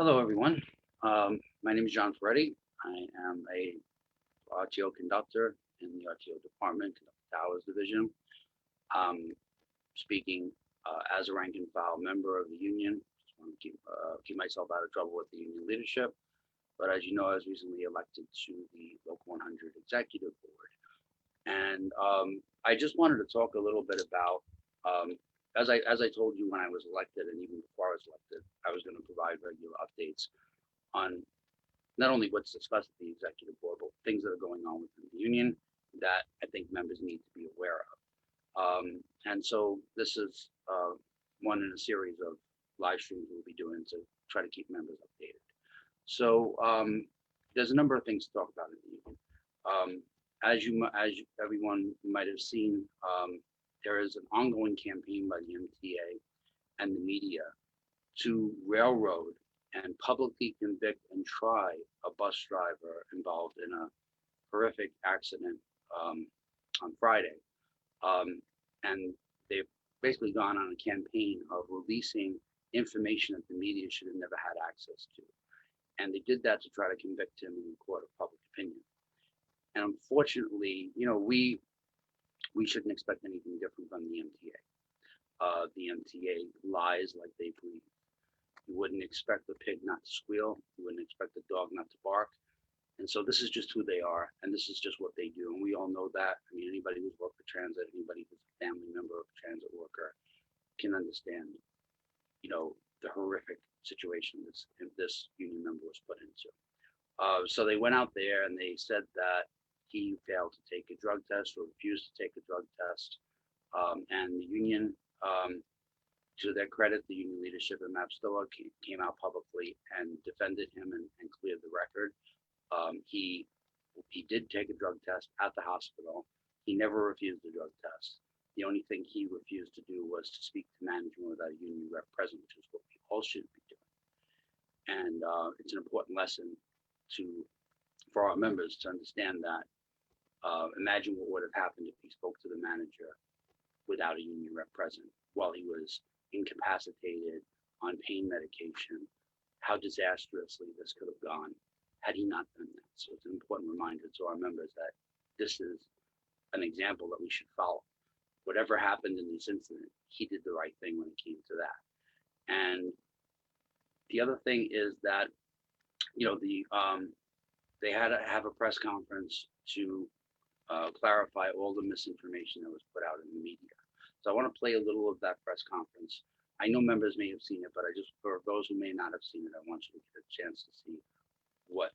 Hello, everyone. My name is John Ferretti. I am a RTO conductor in the RTO department, Conductor Towers Division. Um, Speaking as a rank and file member of the union. Just want to keep myself out of trouble with the union leadership. But as you know, I was recently elected to the Local 100 Executive Board, and I just wanted to talk a little bit about. As I told you when I was elected, and even before I was elected, I was going to provide regular updates on not only what's discussed at the executive board, but things that are going on within the union that I think members need to be aware of. And so this is one in a series of live streams we'll be doing to try to keep members updated. So there's a number of things to talk about in the union. As everyone might have seen, there is an ongoing campaign by the MTA and the media to railroad and publicly convict and try a bus driver involved in a horrific accident on Friday. Um, and they've basically gone on a campaign of releasing information that the media should have never had access to. And they did that to try to convict him in the court of public opinion. And unfortunately, we shouldn't expect anything different from the MTA. The MTA lies like they breathe. You wouldn't expect the pig not to squeal. You wouldn't expect the dog not to bark. And so this is just who they are, and this is just what they do. And we all know that. I mean, anybody who's worked for transit, anybody who's a family member of a transit worker can understand, the horrific situation this union member was put into. So they went out there and they said that he failed to take a drug test or refused to take a drug test. And the union, to their credit, the union leadership at MAPSTOA came out publicly and defended him and cleared the record. He did take a drug test at the hospital. He never refused the drug test. The only thing he refused to do was to speak to management without a union rep present, which is what we all should be doing. And it's an important lesson for our members to understand that. Imagine what would have happened if he spoke to the manager without a union rep present while he was incapacitated on pain medication, how disastrously this could have gone had he not done that. So it's an important reminder to our members that this is an example that we should follow. Whatever happened in this incident, he did the right thing when it came to that. And the other thing is that, they had to have a press conference to clarify all the misinformation that was put out in the media. So I want to play a little of that press conference. I know members may have seen it, but for those who may not have seen it, I want you to get a chance to see what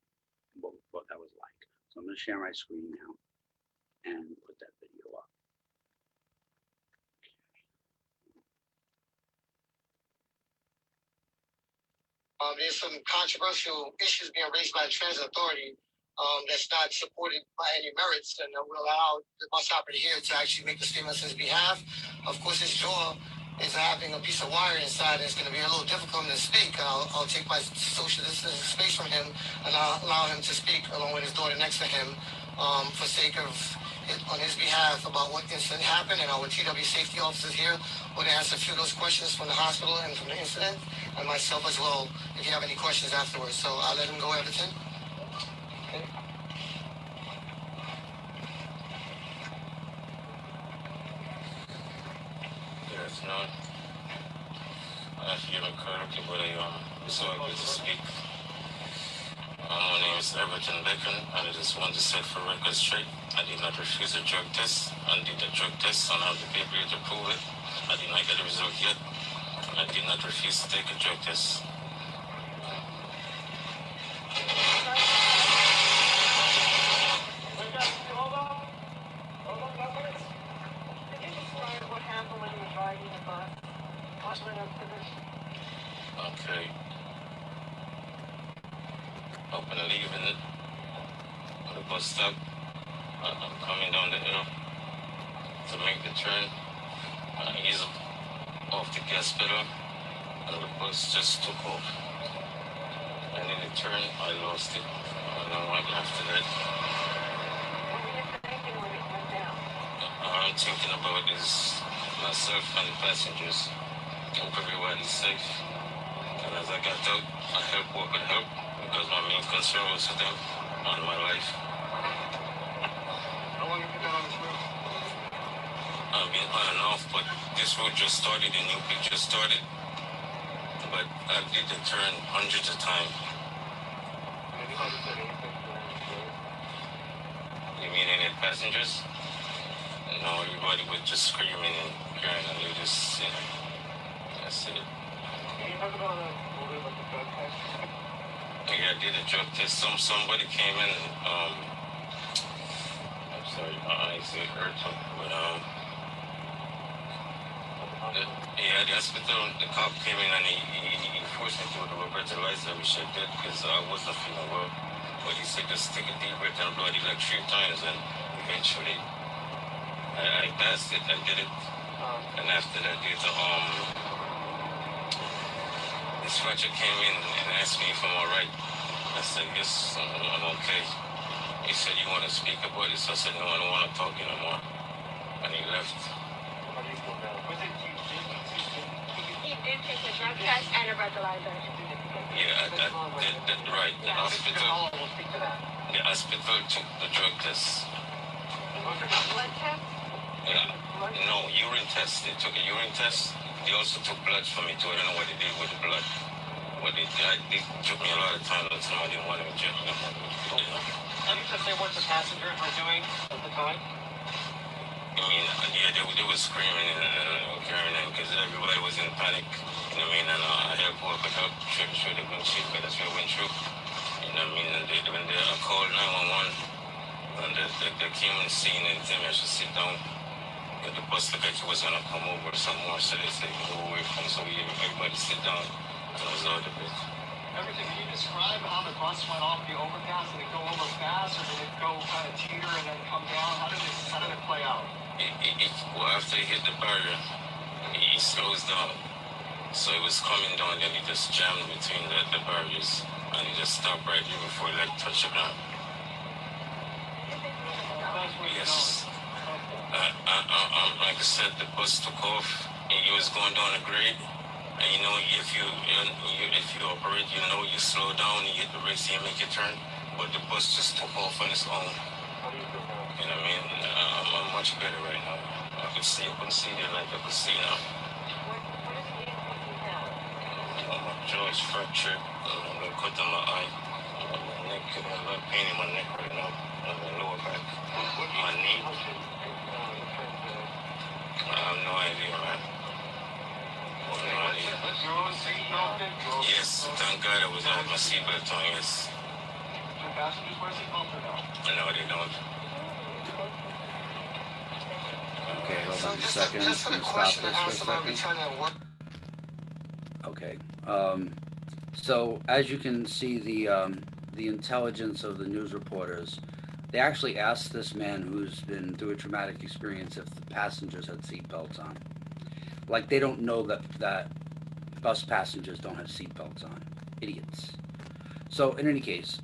that was like. So I'm going to share my screen now and put that video up. There's some controversial issues being raised by the transit authority that's not supported by any merits, and will allow the bus operator here to actually make the statements on his behalf. Of course, his jaw is having a piece of wire inside, and it's going to be a little difficult to speak. I'll take my social distancing space from him, and I'll allow him to speak along with his daughter next to him, for sake of on his behalf about what incident happened, and our TW safety officers here will answer a few of those questions from the hospital and from the incident, and myself as well, if you have any questions afterwards. So I'll let him go, Everton. Okay. Good afternoon. I feel correctly, but it's so good to speak. My name is Everton Bacon, and I just want to set for record straight. I did not refuse a drug test, and did the drug test, and have the paper to prove it. I did not get the result yet, and I did not refuse to take a drug test. Okay. Up and leaving the bus stop. I'm coming down the hill to make the turn. I ease off the gas pedal, and the bus just took off. And in the turn, I lost it. I don't know what after that. All I'm thinking about is myself and the passengers. Hope everybody's safe. And as I got out, I helped work with help because my main concern was for them on my life. How long have you been on this road? I've been on and off, but this road just started, the new pit just started. But I did the turn hundreds of times. Anybody said anything during the road? You mean any passengers? No, everybody was just screaming and crying, and they just, you know, that's it. Can you talk about a little bit about the drug test? Yeah, I did a drug test. Somebody came in. I'm sorry, my eyes it hurt, but yeah, the hospital. The cop came in and he forced me to do the breathalyzer, which I did because I wasn't feeling well. But he said just take a deep breath and blow it like 3 times, and eventually I passed it. I did it, and after that, the dispatcher came in and asked me if I'm alright. I said yes, I'm okay. He said, you want to speak about this? I said, no, I don't want to talk anymore. And he left. How do you feel now? Was it He did take a drug test and a breathalyzer. Yeah, that right. The hospital took the drug test. Blood test? Yeah. No, urine test. They took a urine test. They also took blood from me too. I don't know what they did with the blood. But they took me a lot of time. That's why I didn't want to inject me. How do you say what the passengers were doing at the time? I mean, yeah, they were screaming and carrying because everybody was in panic. You know what I mean? And I helped work with help through the windshield, but that's what I went through. You know what I mean? And when they called 911, and they came and seen and told me I should sit down. But the bus looked like it was going to come over some more, so they said, move away from, so everybody sit down. And I was out of it. Everything. Can you describe how the bus went off the overpass? Did it go over fast, or did it go kind of teeter and then come down? How did it play out? Well, after he hit the barrier, he slows down. So it was coming down, then he just jammed between the barriers, and he just stopped right here before he like touched the ground. Yes. Like I said, the bus took off, and he was going down a grade. And you know, if you operate, you know, you slow down, you hit the brakes, you make a turn. But the bus just took off on its own. How do you feel now? You know what I mean? I'm much better right now. I can see the light. I can see now. What is the injuries you have? My jaw is fractured. I'm gonna cut on my eye. My neck, I have a lot of pain in my neck right now. On the lower back. My knee. I have no idea, man. No idea. Your seatbelt fit? Yes, thank God I had my seatbelt on, yes. Do passengers wear seatbelts or no? No, they don't. Okay, hold So on a just second. just for the I'm gonna question stop and this answer, for a I'll be second. trying to work. Okay. So as you can see, the intelligence of the news reporters, they actually asked this man who's been through a traumatic experience if the passengers had seatbelts on. Like they don't know that bus passengers don't have seatbelts on. Idiots. So in any case,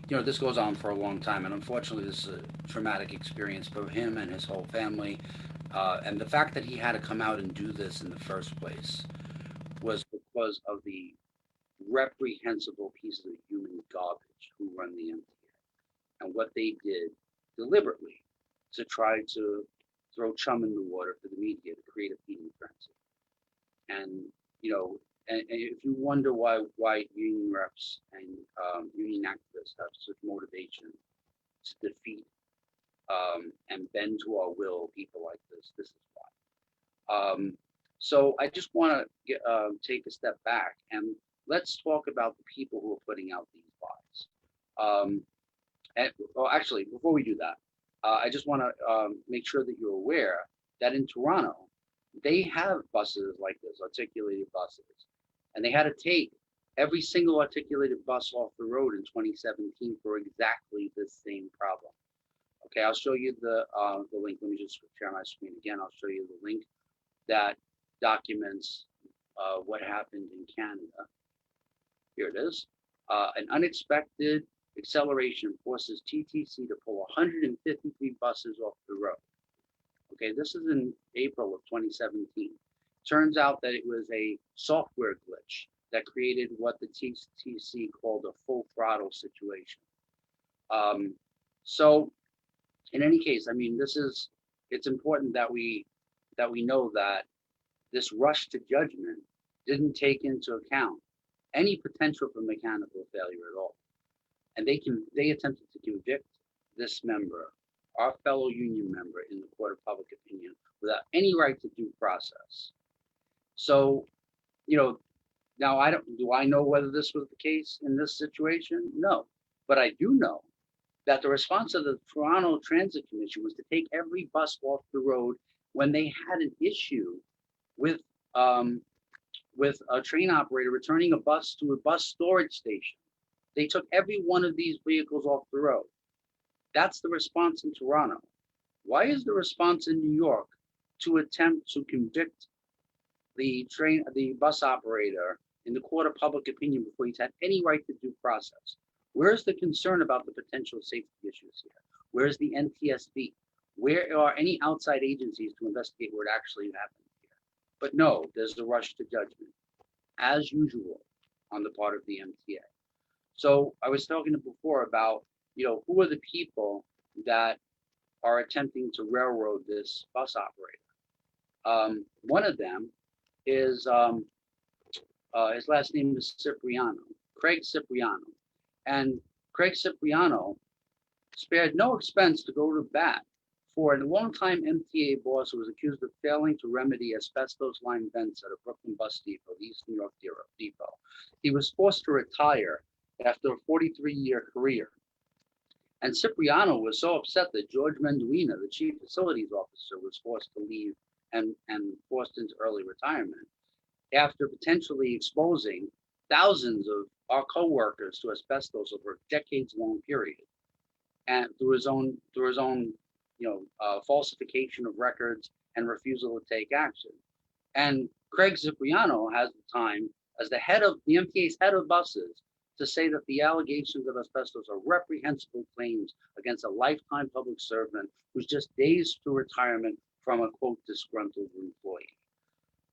this goes on for a long time, and unfortunately, this is a traumatic experience for him and his whole family. And the fact that he had to come out and do this in the first place was because of the reprehensible pieces of human garbage who run the MTA and what they did deliberately to try to throw chum in the water for the media to create a feeding frenzy. And and if you wonder why union reps and union activists have such motivation to defeat and bend to our will people like this is why. So I just want to take a step back and let's talk about the people who are putting out these lies. Actually, before we do that, I just want to make sure that you're aware that in Toronto, they have buses like this, articulated buses, and they had to take every single articulated bus off the road in 2017 for exactly this same problem. Okay, I'll show you the link. Let me just share my screen again. I'll show you the link that documents what happened in Canada. Here it is. An unexpected acceleration forces TTC to pull 153 buses off the road. Okay, this is in April of 2017. Turns out that it was a software glitch that created what the TTC called a full throttle situation. So in any case, I mean, it's important that we know that this rush to judgment didn't take into account any potential for mechanical failure at all. And they attempted to convict this member, our fellow union member, in the court of public opinion without any right to due process. So, now do I know whether this was the case in this situation? No. But I do know that the response of the Toronto Transit Commission was to take every bus off the road when they had an issue with a train operator returning a bus to a bus storage station. They took every one of these vehicles off the road. That's the response in Toronto. Why is the response in New York to attempt to convict the bus operator in the court of public opinion before he's had any right to due process? Where's the concern about the potential safety issues here? Where's the NTSB? Where are any outside agencies to investigate what actually happened here? But no, there's the rush to judgment, as usual, on the part of the MTA. So I was talking before about, who are the people that are attempting to railroad this bus operator? One of them is, his last name is Cipriano, Craig Cipriano. And Craig Cipriano spared no expense to go to bat for a longtime MTA boss who was accused of failing to remedy asbestos line vents at a Brooklyn bus depot, the East New York depot. He was forced to retire after a 43-year career. And Cipriano was so upset that George Menduina, the chief facilities officer, was forced to leave and forced into early retirement after potentially exposing thousands of our co-workers to asbestos over a decades-long period, and through his own falsification of records and refusal to take action. And Craig Cipriano has the time as the MTA's head of buses to say that the allegations of asbestos are reprehensible claims against a lifetime public servant who's just days to retirement from a, quote, disgruntled employee.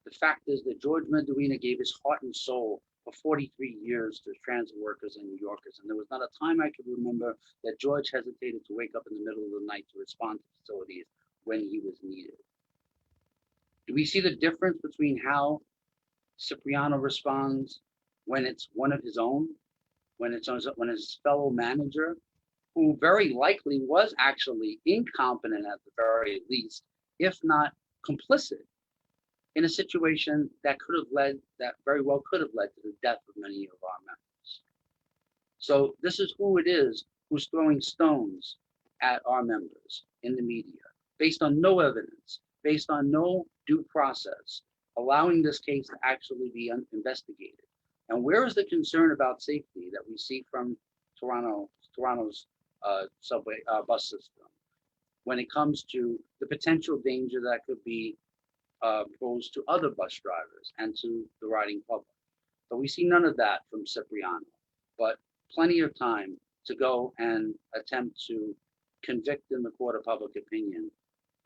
The fact is that George Menduina gave his heart and soul for 43 years to transit workers and New Yorkers, and there was not a time I could remember that George hesitated to wake up in the middle of the night to respond to facilities when he was needed. Do we see the difference between how Cipriano responds when it's one of his own, when his fellow manager, who very likely was actually incompetent at the very least, if not complicit, in a situation that very well could have led to the death of many of our members. So this is who it is who's throwing stones at our members in the media, based on no evidence, based on no due process, allowing this case to actually be investigated. And where is the concern about safety that we see from Toronto's subway bus system when it comes to the potential danger that could be posed to other bus drivers and to the riding public? But we see none of that from Cipriano, but plenty of time to go and attempt to convict in the court of public opinion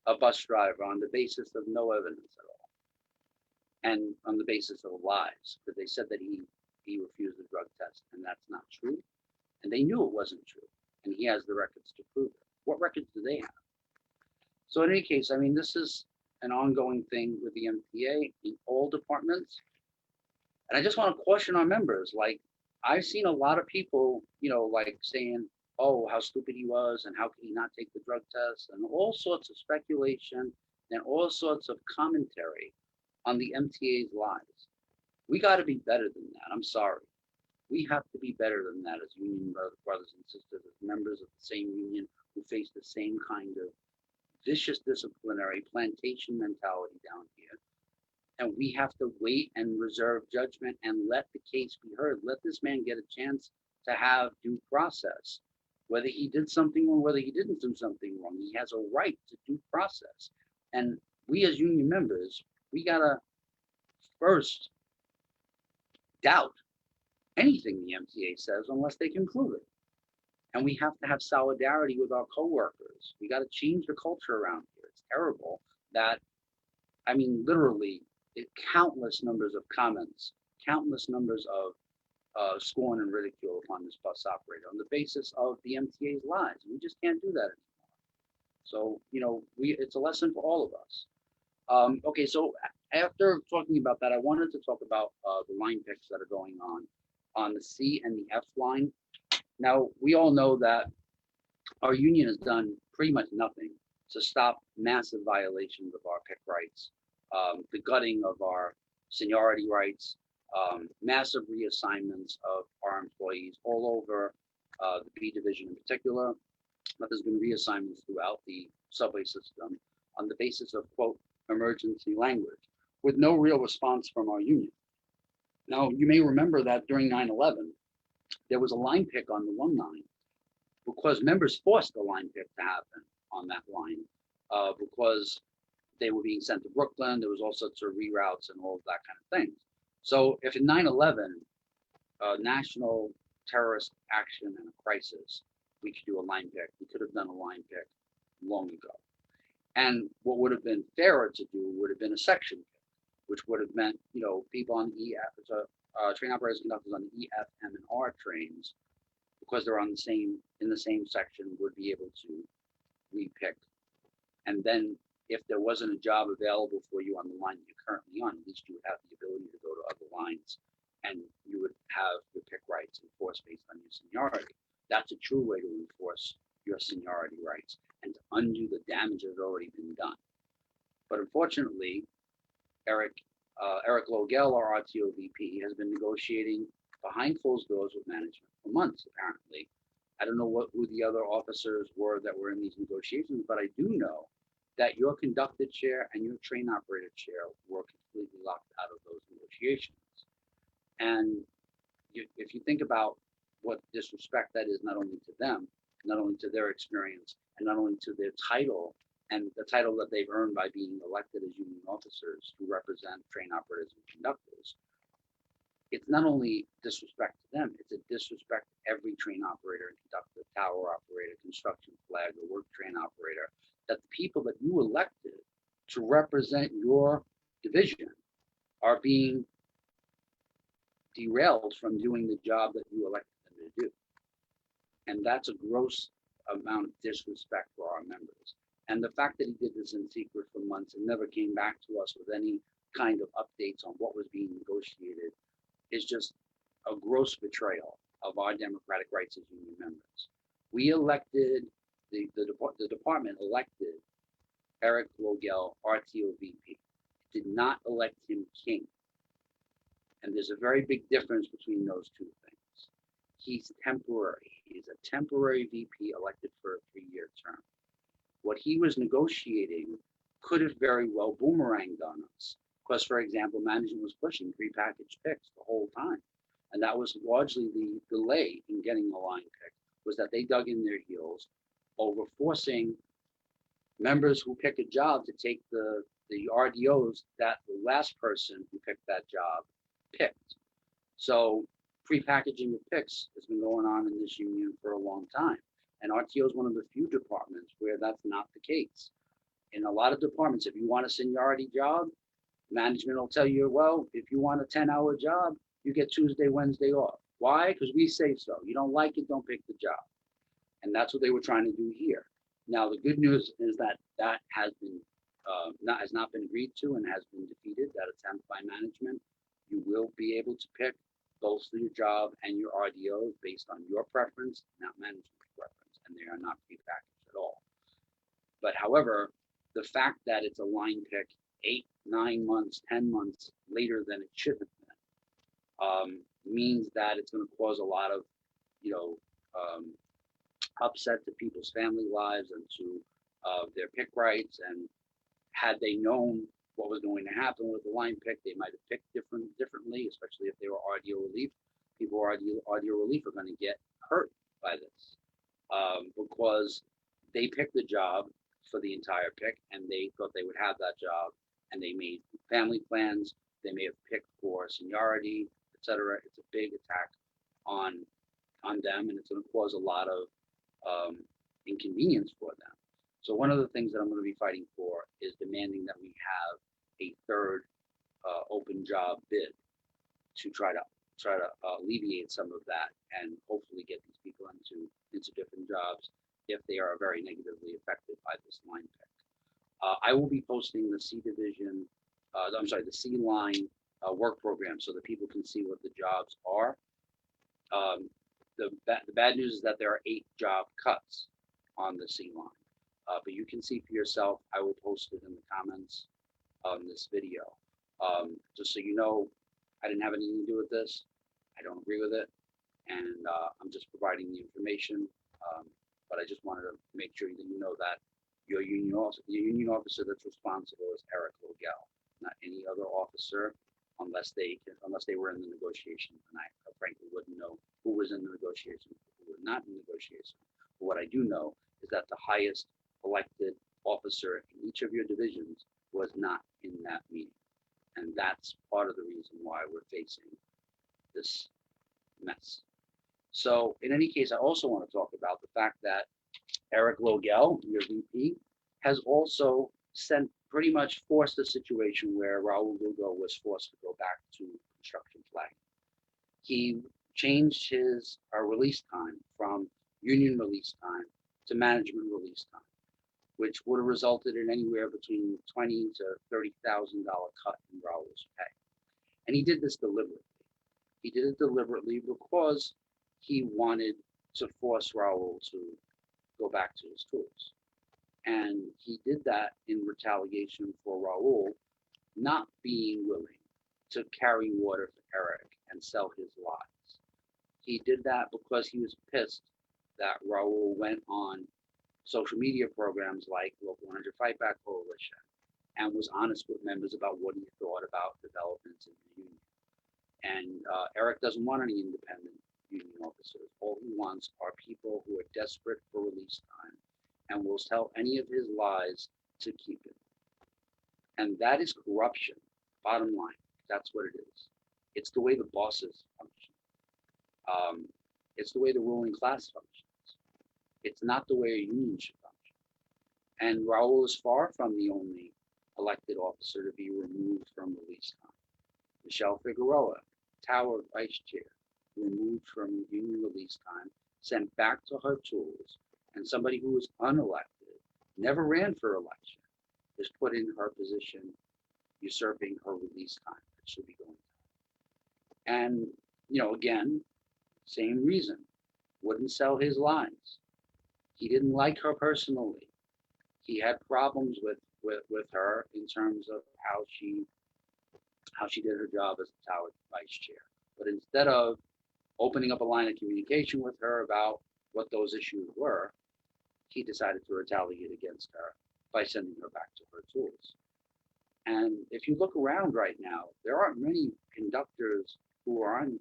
a bus driver on the basis of no evidence at all, and on the basis of lies, because they said that he refused the drug test, and that's not true, and they knew it wasn't true, and he has the records to prove it. What records do they have? So in any case, I mean, this is an ongoing thing with the MTA in all departments, and I just want to caution our members. Like, I've seen a lot of people, like saying, oh, how stupid he was, and how could he not take the drug test, and all sorts of speculation and all sorts of commentary on the MTA's lies. We got to be better than that. I'm sorry. We have to be better than that as union brothers and sisters, as members of the same union who face the same kind of vicious disciplinary plantation mentality down here. And we have to wait and reserve judgment and let the case be heard. Let this man get a chance to have due process. Whether he did something or whether he didn't do something wrong, he has a right to due process. And we as union members, we gotta first doubt anything the MTA says unless they can prove it. And we have to have solidarity with our coworkers. We got to change the culture around here. It's terrible that, I mean, literally, countless numbers of comments countless numbers of scorn and ridicule upon this bus operator on the basis of the MTA's lies. We just can't do that anymore. So, it's a lesson for all of us. Okay, so after talking about that, I wanted to talk about the line picks that are going on the C and the F line. Now, we all know that our union has done pretty much nothing to stop massive violations of our pick rights, the gutting of our seniority rights, massive reassignments of our employees all over the B division in particular. But there's been reassignments throughout the subway system on the basis of, quote, emergency language, with no real response from our union. Now, you may remember that during 9/11, there was a line pick on the 1 line because members forced the line pick to happen on that line because they were being sent to Brooklyn. There was all sorts of reroutes and all of that kind of thing. So if in 9/11, national terrorist action and a crisis, we could do a line pick. We could have done a line pick long ago. And what would have been fairer to do would have been a section pick, which would have meant, people on the EF, train operators, conductors on the EF, M, and R trains, because they're in the same section, would be able to repick. And then if there wasn't a job available for you on the line that you're currently on, at least you would have the ability to go to other lines and you would have your pick rights enforced based on your seniority. That's a true way to enforce your seniority rights and to undo the damage that has already been done. But unfortunately, Eric Logel, our RTO VP, has been negotiating behind closed doors with management for months, apparently. I don't know who the other officers were that were in these negotiations, but I do know that your conductor chair and your train operator chair were completely locked out of those negotiations. And if you think about what disrespect that is, not only to them, not only to their experience, and not only to their title and the title that they've earned by being elected as union officers who represent train operators and conductors, it's not only disrespect to them, it's a disrespect to every train operator and conductor, tower operator, construction flag, or work train operator, that the people that you elected to represent your division are being derailed from doing the job that you elected them to do. And that's a gross amount of disrespect for our members. And the fact that he did this in secret for months and never came back to us with any kind of updates on what was being negotiated is just a gross betrayal of our democratic rights as union members. We elected, the department elected Eric Logel, RTO VP, did not elect him king. And there's a very big difference between those two things. He's temporary. He's a temporary VP elected for a 3-year term. What he was negotiating could have very well boomeranged on us. Because, for example, management was pushing prepackaged picks the whole time. And that was largely the delay in getting the line pick, was that they dug in their heels over forcing members who pick a job to take the RDOs that the last person who picked that job picked. So prepackaging of picks has been going on in this union for a long time. And RTO is one of the few departments where that's not the case. In a lot of departments, if you want a seniority job, management will tell you, well, if you want a 10-hour job, you get Tuesday, Wednesday off. Why? Because we say so. You don't like it, don't pick the job. And that's what they were trying to do here. Now, the good news is that that has not been agreed to and has been defeated, that attempt by management. You will be able to pick both your job and your RDO based on your preference, not management's preference, and they are not prepackaged at all. But however, the fact that it's a line pick 8, 9 months, 10 months later than it should have been means that it's going to cause a lot of, upset to people's family lives and to their pick rights. And had they known what was going to happen with the line pick, they might have picked differently, especially if they were RDO relief. People who are RDO relief are going to get hurt by this because they picked the job for the entire pick and they thought they would have that job, and they made family plans. They may have picked for seniority, etc. It's a big attack on them, and it's going to cause a lot of inconvenience for them. So one of the things that I'm going to be fighting for is demanding that we have a third open job bid to try to alleviate some of that and hopefully get these people into different jobs if they are very negatively affected by this line pick. I will be posting the C division, the C line work program so that people can see what the jobs are. The bad news is that there are 8 job cuts on the C line, but you can see for yourself. I will post it in the comments on this video, just so you know. I didn't have anything to do with this. I don't agree with it, and I'm just providing the information. But I just wanted to make sure that you know that your union officer that's responsible is Eric Logel, not any other officer, unless they were in the negotiation. And I frankly wouldn't know who was in the negotiation, who were not in negotiation. But what I do know is that the highest elected officer in each of your divisions was not in that meeting. And that's part of the reason why we're facing this mess. So in any case, I also want to talk about the fact that Eric Logel, your VP, has also pretty much forced a situation where Raul Lugo was forced to go back to construction flagging. He changed his release time from union release time to management release time, which would have resulted in anywhere between $20,000 to $30,000 cut in Raul's pay. And he did this deliberately. He did it deliberately because he wanted to force Raul to go back to his tools. And he did that in retaliation for Raul not being willing to carry water for Eric and sell his lies. He did that because he was pissed that Raul went on social media programs like Local 100 Fight Back Coalition and was honest with members about what he thought about developments in the union. And Eric doesn't want any independent union officers. All he wants are people who are desperate for release time and will tell any of his lies to keep it. And that is corruption, bottom line. That's what it is. It's the way the bosses function. It's the way the ruling class functions. It's not the way a union should function. And Raul is far from the only elected officer to be removed from release time. Michelle Figueroa, Tower Vice Chair, removed from union release time, sent back to her tools, and somebody who was unelected, never ran for election, is put in her position, usurping her release time that should be going to. And, again, same reason, wouldn't sell his lines. He didn't like her personally. He had problems with her in terms of how she did her job as the Tower Vice Chair. But instead of opening up a line of communication with her about what those issues were, he decided to retaliate against her by sending her back to her tools. And if you look around right now, there aren't many conductors who are on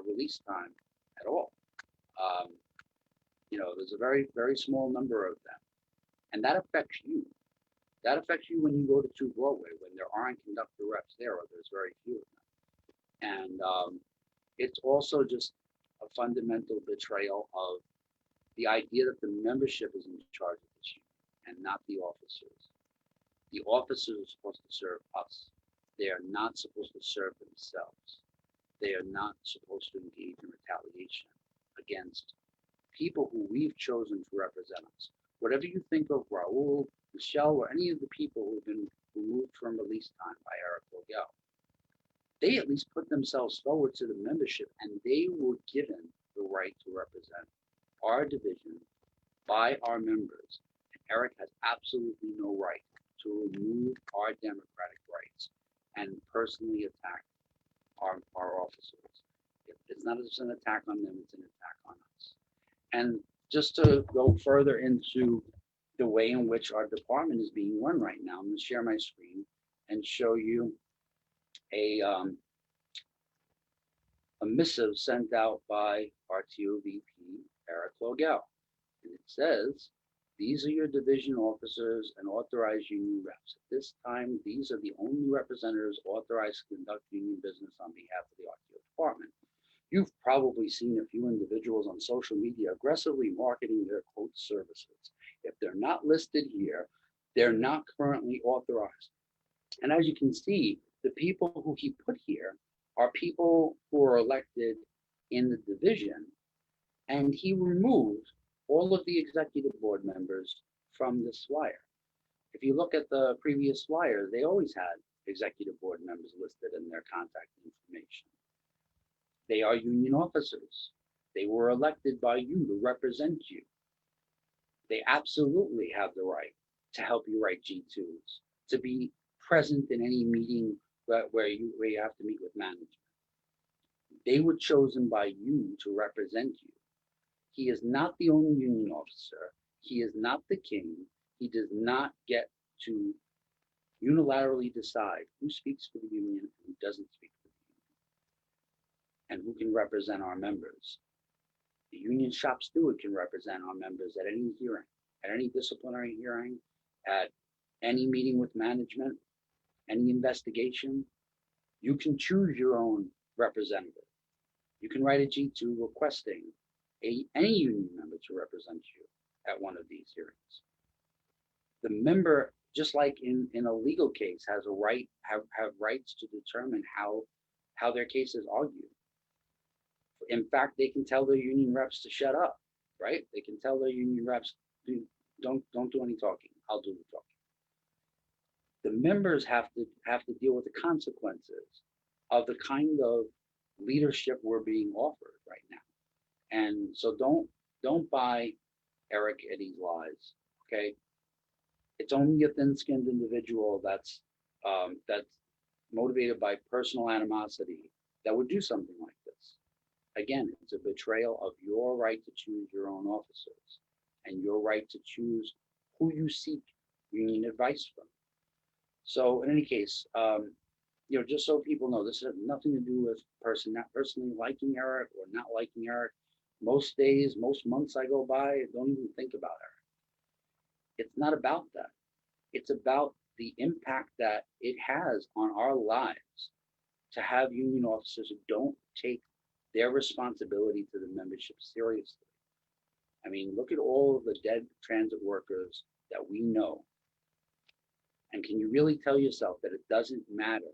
release time at all. There's a very, very small number of them. And that affects you. That affects you when you go to 2 Broadway, when there aren't conductor reps there, or there's very few of them. And it's also just a fundamental betrayal of the idea that the membership is in charge of this union and not the officers. The officers are supposed to serve us. They are not supposed to serve themselves. They are not supposed to engage in retaliation against people who we've chosen to represent us. Whatever you think of Raul, Michelle, or any of the people who have been removed from release time by Eric Logel, they at least put themselves forward to the membership, and they were given the right to represent our division by our members. And Eric has absolutely no right to remove our democratic rights and personally attack our officers. It's not just an attack on them, it's an attack on us. And just to go further into the way in which our department is being run right now, I'm going to share my screen and show you a missive sent out by RTO VP Eric Logel. And it says, these are your division officers and authorized union reps. At this time, these are the only representatives authorized to conduct union business on behalf of the RTO department. You've probably seen a few individuals on social media aggressively marketing their quote services. If they're not listed here, they're not currently authorized. And as you can see, the people who he put here are people who are elected in the division, and he removed all of the executive board members from this flyer. If you look at the previous flyers, they always had executive board members listed in their contact information. They are union officers. They were elected by you to represent you. They absolutely have the right to help you write G2s, to be present in any meeting where you have to meet with management. They were chosen by you to represent you. He is not the only union officer. He is not the king. He does not get to unilaterally decide who speaks for the union and who doesn't speak for the union, and who can represent our members. The union shop steward can represent our members at any hearing, at any disciplinary hearing, at any meeting with management, any investigation. You can choose your own representative. You can write a G2 requesting any union member to represent you at one of these hearings. The member, just like in a legal case, has a right, have rights to determine how their case is argued. In fact, they can tell their union reps to shut up, right? They can tell their union reps, don't do any talking. I'll do the talking. The members have to deal with the consequences of the kind of leadership we're being offered right now. And so don't buy Eric Eddy's lies, okay? It's only a thin-skinned individual that's motivated by personal animosity that would do something like this. Again, it's a betrayal of your right to choose your own officers and your right to choose who you seek union advice from. So in any case, just so people know, this has nothing to do with not personally liking Eric or not liking Eric. Most days, most months I go by, I don't even think about Eric. It's not about that. It's about the impact that it has on our lives to have union officers who don't take their responsibility to the membership seriously. I mean, look at all of the dead transit workers that we know. And can you really tell yourself that it doesn't matter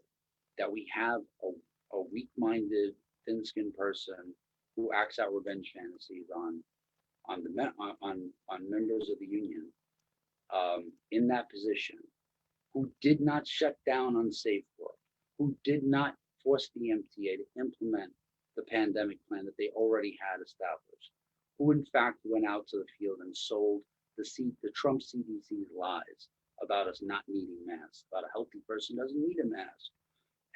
that we have a weak-minded, thin-skinned person who acts out revenge fantasies on members of the union in that position, who did not shut down unsafe work, who did not force the MTA to implement the pandemic plan that they already had established, who in fact went out to the field and sold the Trump CDC's lies about us not needing masks, about a healthy person doesn't need a mask.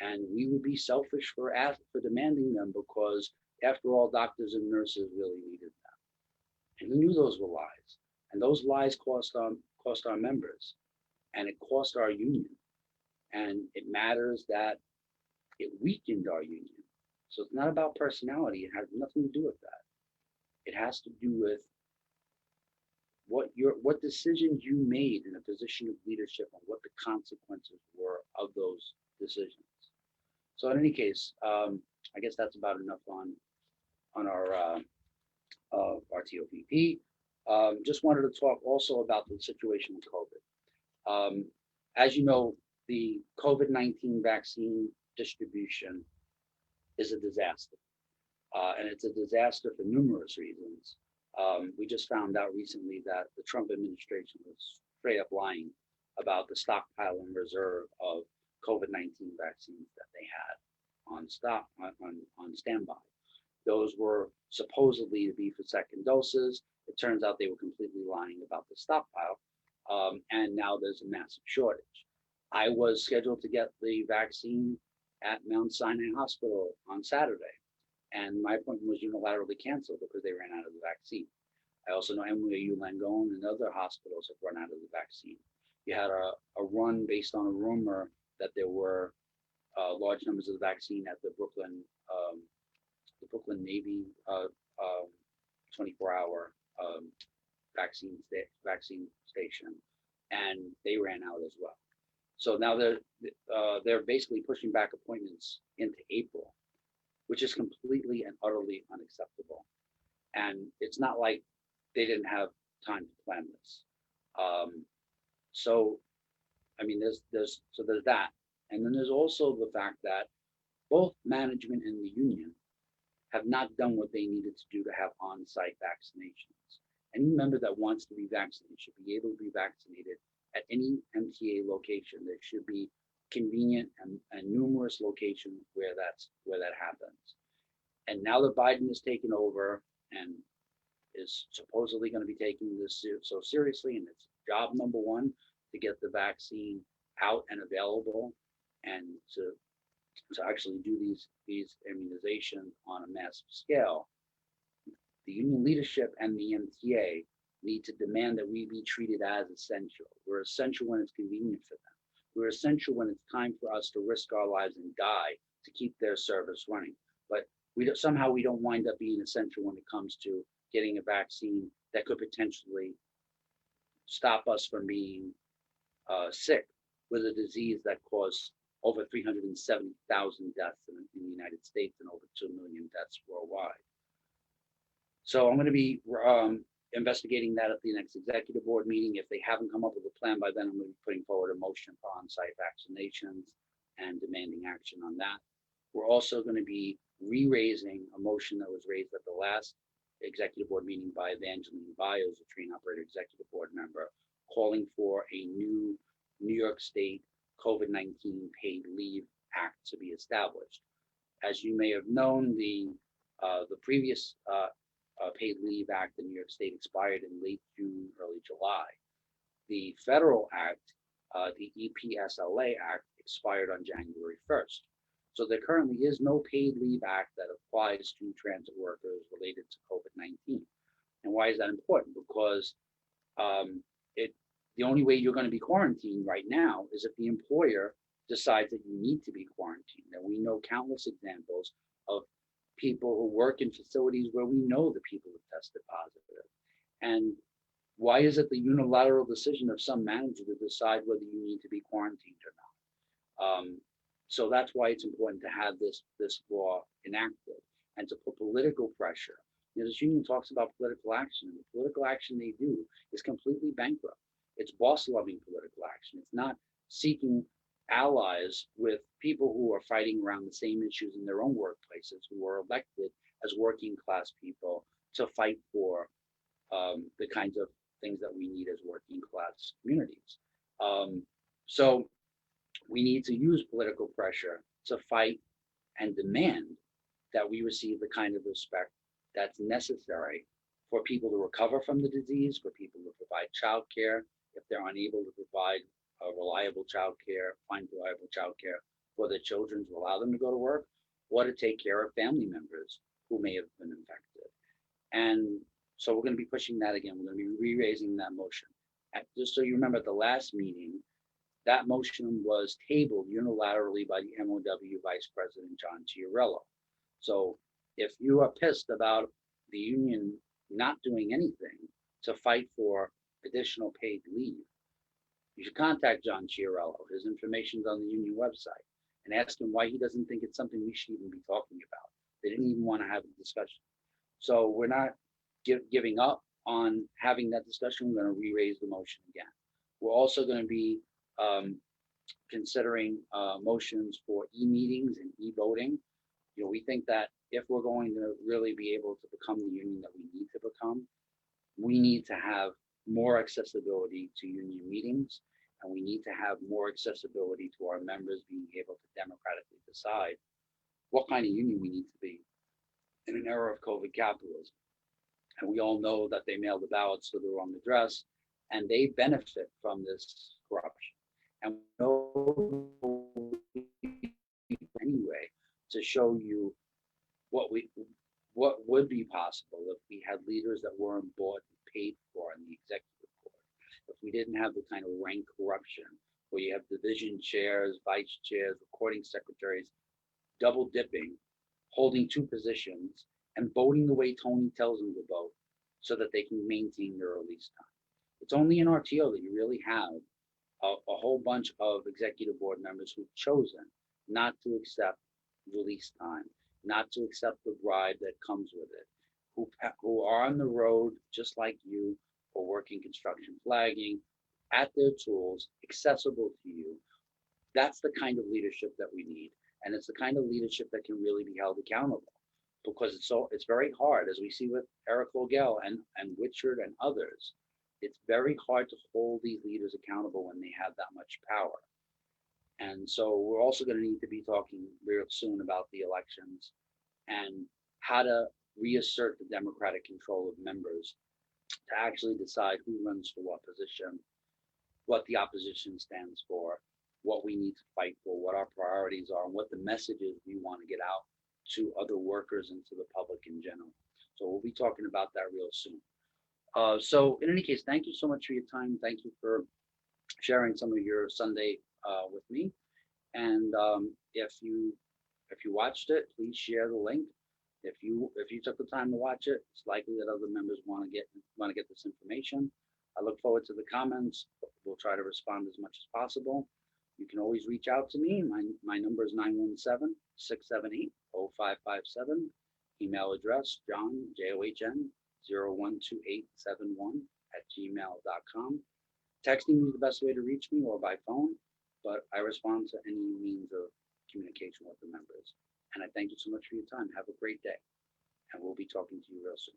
And we would be selfish for demanding them because, after all, doctors and nurses really needed them. And he knew those were lies. And those lies cost our members, and it cost our union. And it matters that it weakened our union. So it's not about personality. It has nothing to do with that. It has to do with what decisions you made in a position of leadership and what the consequences were of those decisions. So in any case, I guess that's about enough on our TOPP. Just wanted to talk also about the situation with COVID. As you know, the COVID-19 vaccine distribution is a disaster. And it's a disaster for numerous reasons. We just found out recently that the Trump administration was straight up lying about the stockpile and reserve of COVID-19 vaccines that they had on standby. Those were supposedly to be for second doses. It turns out they were completely lying about the stockpile. And now there's a massive shortage. I was scheduled to get the vaccine at Mount Sinai Hospital on Saturday, and my appointment was unilaterally canceled because they ran out of the vaccine. I also know NYU Langone and other hospitals have run out of the vaccine. You had a run based on a rumor that there were large numbers of the vaccine at the Brooklyn Navy 24-hour vaccine station, and they ran out as well. So now they're basically pushing back appointments into April, which is completely and utterly unacceptable. And it's not like they didn't have time to plan this. So, I mean, there's that, and then there's also the fact that both management and the union have not done what they needed to do to have on-site vaccinations. Any member that wants to be vaccinated should be able to be vaccinated at any MTA location. There should be convenient and numerous locations where that happens. And now that Biden has taken over and is supposedly going to be taking this so seriously, and it's job number one to get the vaccine out and available, and to actually do these immunizations on a massive scale. The union leadership and the MTA need to demand that we be treated as essential. We're essential when it's convenient for them. We're essential when it's time for us to risk our lives and die to keep their service running. But somehow we don't wind up being essential when it comes to getting a vaccine that could potentially stop us from being sick with a disease that caused over 370,000 deaths in the United States and over 2 million deaths worldwide. So I'm going to be investigating that at the next executive board meeting. If they haven't come up with a plan by then, I'm going to be putting forward a motion for on-site vaccinations and demanding action on that. We're also going to be re-raising a motion that was raised at the last executive board meeting by Evangeline Bios, a train operator executive board member, calling for a new New York State COVID-19 paid leave act to be established. As you may have known, the previous paid leave act in New York State expired in late June, early July. The federal act, the EPSLA Act, expired on January 1st. So there currently is no paid leave act that applies to transit workers related to COVID-19. And why is that important? Because the only way you're going to be quarantined right now is if the employer decides that you need to be quarantined. And we know countless examples of people who work in facilities where we know the people have tested positive. And why is it the unilateral decision of some manager to decide whether you need to be quarantined or not? So that's why it's important to have this law enacted and to put political pressure. You know, this union talks about political action, and the political action they do is completely bankrupt. It's boss-loving political action. It's not seeking allies with people who are fighting around the same issues in their own workplaces, who are elected as working class people to fight for the kinds of things that we need as working class communities. So we need to use political pressure to fight and demand that we receive the kind of respect that's necessary for people to recover from the disease, for people to provide childcare if they're unable to provide reliable childcare, find reliable childcare for their children to allow them to go to work, or to take care of family members who may have been infected. And so we're going to be pushing that again. We're going to be re-raising that motion. Just so you remember, at the last meeting, that motion was tabled unilaterally by the MOW Vice President John Ferretti. So if you are pissed about the union not doing anything to fight for additional paid leave, you should contact John Ferretti. His information is on the union website, and ask him why he doesn't think it's something we should even be talking about. They didn't even want to have a discussion. So we're not giving up on having that discussion. We're going to re-raise the motion again. We're also going to be considering motions for e-meetings and e-voting. You know, we think that if we're going to really be able to become the union that we need to become, we need to have more accessibility to union meetings, and we need to have more accessibility to our members being able to democratically decide what kind of union we need to be in an era of COVID capitalism. And we all know that they mail the ballots to the wrong address, and they benefit from this corruption. And we know anyway to show you what would be possible if we had leaders that weren't bought and paid for in the executive board. If we didn't have the kind of rank corruption where you have division chairs, vice chairs, recording secretaries, double dipping, holding two positions, and voting the way Tony tells them to vote so that they can maintain their release time. It's only in RTO that you really have a whole bunch of executive board members who've chosen not to accept release time, not to accept the bribe that comes with it, who are on the road just like you, or working construction flagging, at their tools, accessible to you. That's the kind of leadership that we need. And it's the kind of leadership that can really be held accountable, because it's very hard, as we see with Eric Vogel and Richard and others. It's very hard to hold these leaders accountable when they have that much power. And so we're also going to need to be talking real soon about the elections and how to reassert the democratic control of members to actually decide who runs for what position, what the opposition stands for, what we need to fight for, what our priorities are, and what the messages we want to get out to other workers and to the public in general. So we'll be talking about that real soon. So in any case, thank you so much for your time. Thank you for sharing some of your Sunday with me. And if you watched it, please share the link. If you took the time to watch it, it's likely that other members want to get this information. I look forward to the comments. We'll try to respond as much as possible. You can always reach out to me. My number is 917-678-0557. Email address, John, John, 012871 @gmail.com. Texting me is the best way to reach me, or by phone, but I respond to any means of communication with the members. And I thank you so much for your time. Have a great day, and we'll be talking to you real soon.